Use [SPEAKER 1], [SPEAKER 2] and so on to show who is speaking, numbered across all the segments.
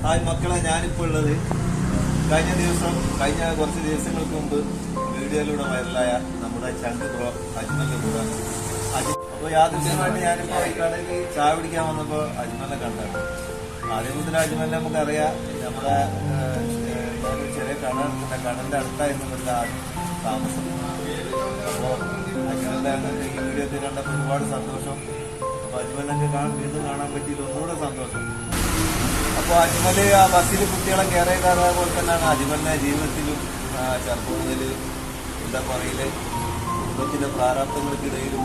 [SPEAKER 1] Hi മക്കളെ, ഞാനിപ്പോൾ ഉള്ളത് കഴിഞ്ഞ കുറച്ച് ദിവസങ്ങൾക്ക് മുമ്പ് വീഡിയോയിലൂടെ വൈറലായ നമ്മുടെ ചങ്ക് ബ്രോ അജ്മലിന്റെ കൂടെ. അപ്പോൾ യാദൃശ്യമായിട്ട് ഞാനിപ്പോൾ ഈ കടയിൽ ചായ പിടിക്കാൻ വന്നപ്പോൾ അജ്മലിനെ കണ്ടാണ്. ആദ്യം മുതൽ അജ്മലിനെ നമുക്കറിയാം. നമ്മുടെ ചെറിയ കടലിന്റെ അടുത്തായിരുന്നു ഇവിടുത്തെ താമസം. അപ്പോൾ അജ്മലിന്റെ ഈ വീഡിയോ കണ്ടപ്പോൾ ഒരുപാട് സന്തോഷം. അപ്പോൾ അജ്മലിനൊക്കെ വീണ്ടും കാണാൻ പറ്റിയത് ഒന്നുകൂടെ സന്തോഷം. അപ്പോൾ അജ്മല് ആ ബസ്സിൽ കുട്ടികളെ കെയർ ചെയ്താൽ പോലെ തന്നെയാണ് അജ്മലിന്റെ ജീവിതത്തിലും ചെറുപ്പം മുതൽ എന്താ പറയില് കുടുംബത്തിന്റെ പ്രാരാബ്ദങ്ങൾക്കിടയിലും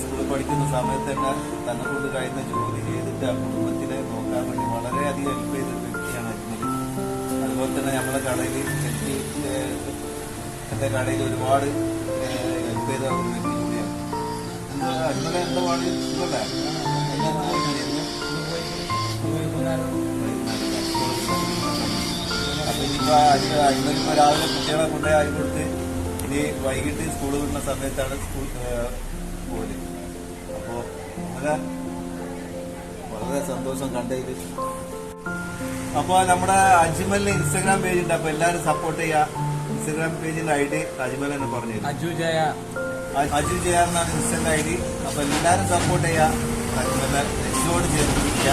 [SPEAKER 1] സ്കൂളിൽ പഠിക്കുന്ന സമയത്ത് തന്നെ കൊണ്ട് കഴിയുന്ന ജോലി ചെയ്തിട്ട് ആ കുടുംബത്തിനെ നോക്കാൻ വേണ്ടി വളരെയധികം ഹെൽപ്പ് ചെയ്ത വ്യക്തിയാണ് അജ്മല്. അതുപോലെ തന്നെ നമ്മളെ കടയിൽ എന്റെ കടയിൽ ഒരുപാട് ഹെൽപ്പ് ചെയ്ത ഒരു വ്യക്തി കൂടിയാണ്. അജ്മല എന്താ പാടി സുഖല്ലേ? അപ്പൊ ഇനിയിപ്പോ അജ്മലിപ്പോ രാവിലെ കുട്ടികളെ കൊണ്ടുപോയി കൊടുത്ത് ഇനി വൈകിട്ട് സ്കൂൾ വിടുന്ന സമയത്താണ് സ്കൂൾ പോല്. അപ്പോ വളരെ സന്തോഷം കണ്ടതിൽ. അപ്പൊ നമ്മുടെ അജ്മലിന് ഇൻസ്റ്റാഗ്രാം പേജ് ഉണ്ട്. അപ്പൊ എല്ലാരും സപ്പോർട്ട് ചെയ്യാ. ഇൻസ്റ്റാഗ്രാം പേജിന്റെ ID അജ്മൽ എന്ന് പറഞ്ഞു, അജു ജയ എന്നാണ് ഇൻസ്റ്റന്റ് ID. അപ്പൊ എല്ലാരും സപ്പോർട്ട് ചെയ്യാ. അജ്മലിനെ നെക്സ്റ്റോട് ചെയ്തിരിക്കുക.